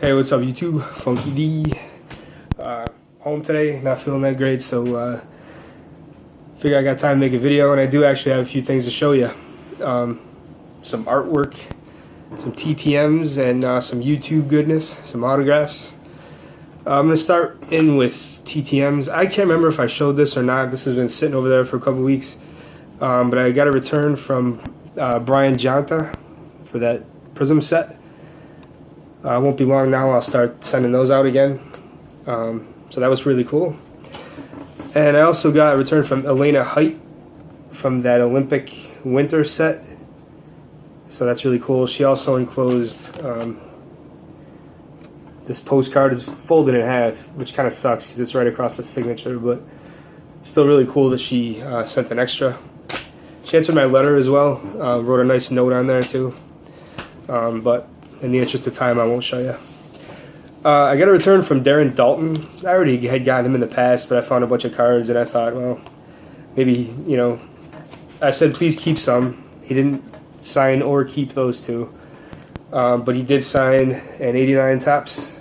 Hey, what's up YouTube? Funky D. Home today, not feeling that great, so figure I got time to make a video, and I do actually have a few things to show you. Some artwork, some TTMs, and some YouTube goodness, some autographs. I'm going to start in with TTMs. I can't remember if I showed this or not. This has been sitting over there for a couple weeks. But I got a return from Brian Jonta for that Prism set. Won't be long now, I'll start sending those out again. So that was really cool. And I also got a return from Elena Height from that Olympic winter set. So that's really cool. She also enclosed this postcard. Is folded in half, which kind of sucks because it's right across the signature, but still really cool that she sent an extra. She answered my letter as well, wrote a nice note on there too. But in the interest of time, I won't show you. I got a return from Darren Dalton. I already had gotten him in the past, but I found a bunch of cards, and I thought, well, maybe, you know, I said please keep some. He didn't sign or keep those two, but he did sign an 89 tops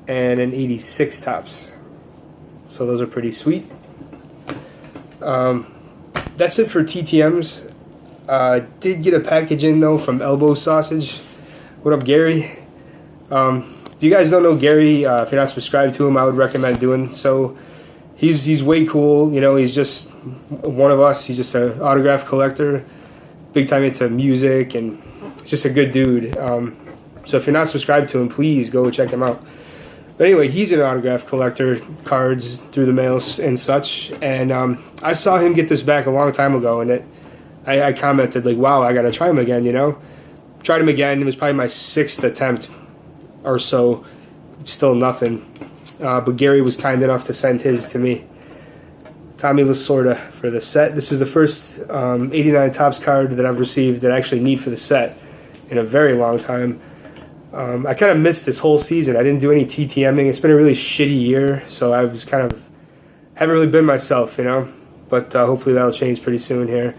and an 86 tops. So those are pretty sweet. That's it for TTMs. Did get a package in though from Elbosausage. What up, Gary? If you guys don't know Gary, if you're not subscribed to him, I would recommend doing so. He's way cool. You know, he's just one of us. He's just an autograph collector, big time into music, and just a good dude. So if you're not subscribed to him, please go check him out. But anyway, he's an autograph collector, cards through the mail and such. And I saw him get this back a long time ago, and I commented like, "Wow, I gotta try him again." You know, tried him again. It was probably my 6th attempt or so. Still nothing. But Gary was kind enough to send his to me. Tommy Lasorda for the set. This is the first 89 tops card that I've received that I actually need for the set in a very long time. I kind of missed this whole season. I didn't do any TTMing. It's been a really shitty year, so I was kind of haven't really been myself, you know. But hopefully that'll change pretty soon here.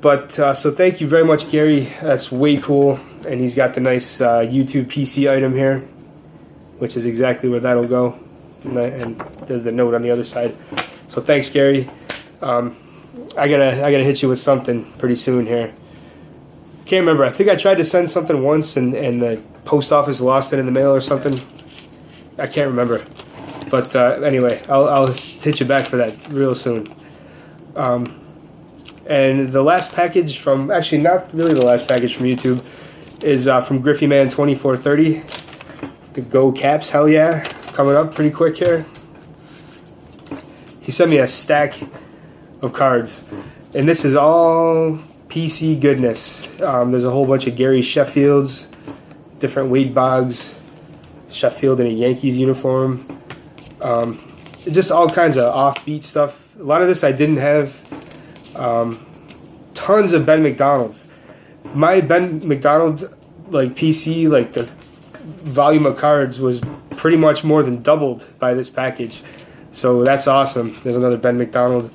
But so thank you very much, Gary. That's way cool. And he's got the nice YouTube PC item here, which is exactly where that'll go. And there's the note on the other side. So thanks, Gary. I gotta hit you with something pretty soon here. Can't remember. I think I tried to send something once, and the post office lost it in the mail or something. I can't remember. But anyway, I'll hit you back for that real soon. And the last package from, actually not really the last package from YouTube, is from Griffeyman2430. The Go Caps, hell yeah. Coming up pretty quick here. He sent me a stack of cards. And this is all PC goodness. There's a whole bunch of Gary Sheffields, different Wade Boggs, Sheffield in a Yankees uniform. Just all kinds of offbeat stuff. A lot of this I didn't have. Tons of Ben McDonald's. My Ben McDonald like PC, like the volume of cards was pretty much more than doubled by this package. So that's awesome. There's another Ben McDonald.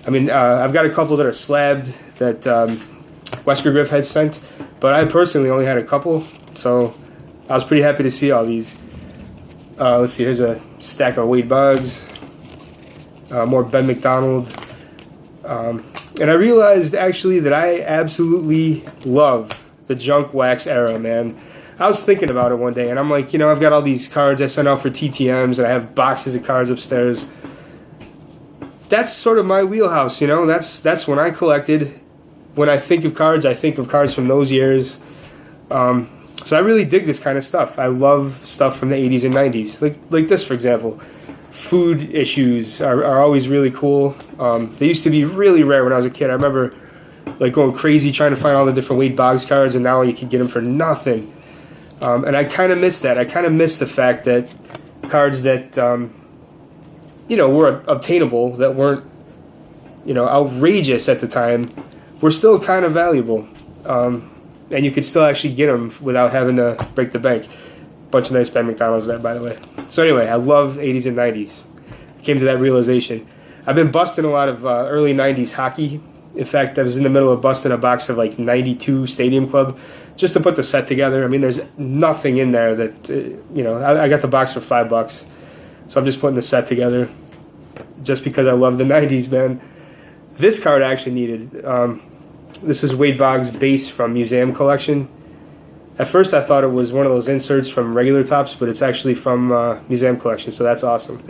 I mean, I've got a couple that are slabbed that Wesker Griff had sent, but I personally only had a couple, so I was pretty happy to see all these. Let's see, here's a stack of Wade Boggs, more Ben McDonald. And I realized actually that I absolutely love the junk wax era, man. I was thinking about it one day, and I'm like, you know, I've got all these cards I sent out for TTMs, and I have boxes of cards upstairs. That's sort of my wheelhouse, you know. That's when I collected. When I think of cards from those years. So I really dig this kind of stuff. I love stuff from the 80s and 90s, like this, for example. Food issues are always really cool. They used to be really rare when I was a kid. I remember like going crazy trying to find all the different Wade Boggs cards, and now you can get them for nothing. And I kind of miss that. I kind of miss the fact that cards that you know, were obtainable, that weren't, you know, outrageous at the time, were still kind of valuable. And you could still actually get them without having to break the bank. Bunch of nice Ben McDonald's there, by the way. So anyway, I love 80s and 90s. I came to that realization. I've been busting a lot of early 90s hockey. In fact, I was in the middle of busting a box of like 92 Stadium Club. just to put the set together. I mean, there's nothing in there that, you know, I got the box for $5. So I'm just putting the set together just because I love the 90s, man. This card I actually needed. This is Wade Boggs' base from Museum Collection. At first I thought it was one of those inserts from regular Topps, but it's actually from Museum Collection, so that's awesome.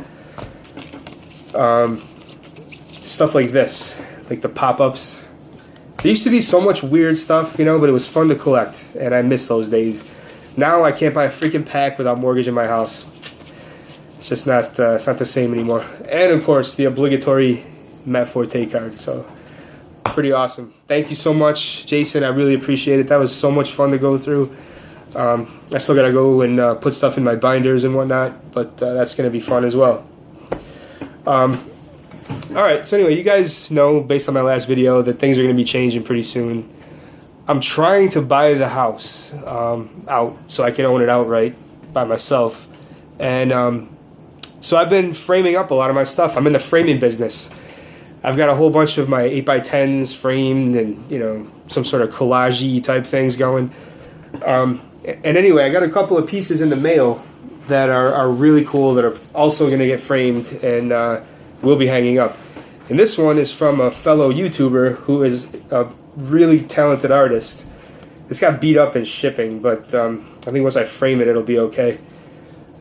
Stuff like this, like the pop-ups. There used to be so much weird stuff, you know, but it was fun to collect, and I miss those days. Now I can't buy a freaking pack without mortgaging my house. It's just not, it's not the same anymore. And of course, the obligatory Matt Forte card, so pretty awesome. Thank you so much, Jason. I really appreciate it. That was so much fun to go through. I still gotta go and put stuff in my binders and whatnot, but that's gonna be fun as well. Alright, so anyway, you guys know, based on my last video, that things are gonna be changing pretty soon. I'm trying to buy the house out so I can own it outright by myself. And so I've been framing up a lot of my stuff. I'm in the framing business. I've got a whole bunch of my 8x10s framed and, you know, some sort of collage-y type things going. And anyway, I got a couple of pieces in the mail that are really cool that are also going to get framed and will be hanging up. And this one is from a fellow YouTuber who is a really talented artist. It's got beat up in shipping, but I think once I frame it, it'll be okay.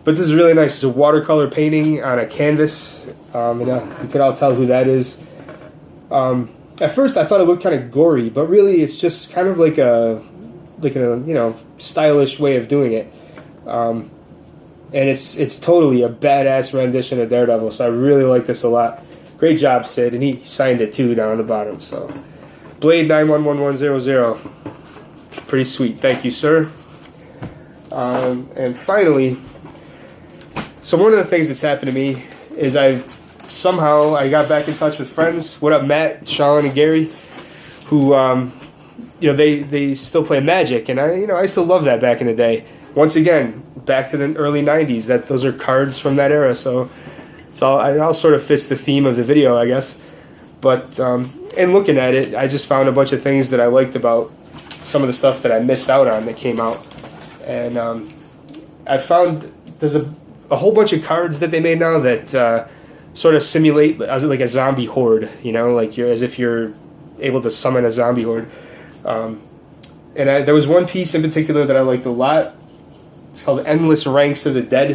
But this is really nice. It's a watercolor painting on a canvas. And you can all tell who that is. At first, I thought it looked kind of gory, but really, it's just kind of like a you know, stylish way of doing it. And it's totally a badass rendition of Daredevil. So I really like this a lot. Great job, Sid, and he signed it too down on the bottom. So Blade 911100, pretty sweet. Thank you, sir. And finally. So one of the things that's happened to me is I got back in touch with friends. What up, Matt, Sean, and Gary, who you know, they still play Magic, and I used to love that back in the day. Once again, back to the early '90s. Those are cards from that era, so it all sort of fits the theme of the video, I guess. But in looking at it, I just found a bunch of things that I liked about some of the stuff that I missed out on that came out, and I found there's a whole bunch of cards that they made now that sort of simulate like a zombie horde, you know, like as if you're able to summon a zombie horde. And there was one piece in particular that I liked a lot. It's called Endless Ranks of the Dead.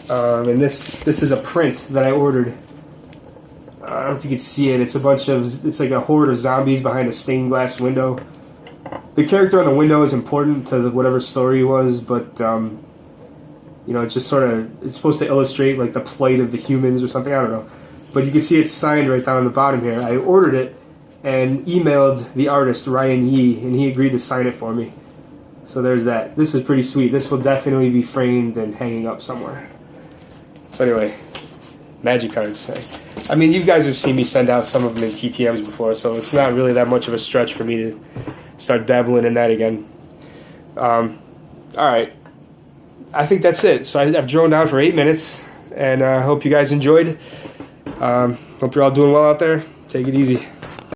And this is a print that I ordered. I don't know if you can see it. It's like a horde of zombies behind a stained glass window. The character on the window is important to whatever story it was, but you know, it's just sort of, it's supposed to illustrate like the plight of the humans or something, I don't know. But you can see it's signed right down on the bottom here. I ordered it and emailed the artist, Ryan Yee, and he agreed to sign it for me. So there's that. This is pretty sweet. This will definitely be framed and hanging up somewhere. So anyway, Magic cards. I mean, you guys have seen me send out some of them in TTMs before, so it's not really that much of a stretch for me to start dabbling in that again. Alright. I think that's it. So I've droned on for 8 minutes, and I hope you guys enjoyed. Hope you're all doing well out there. Take it easy.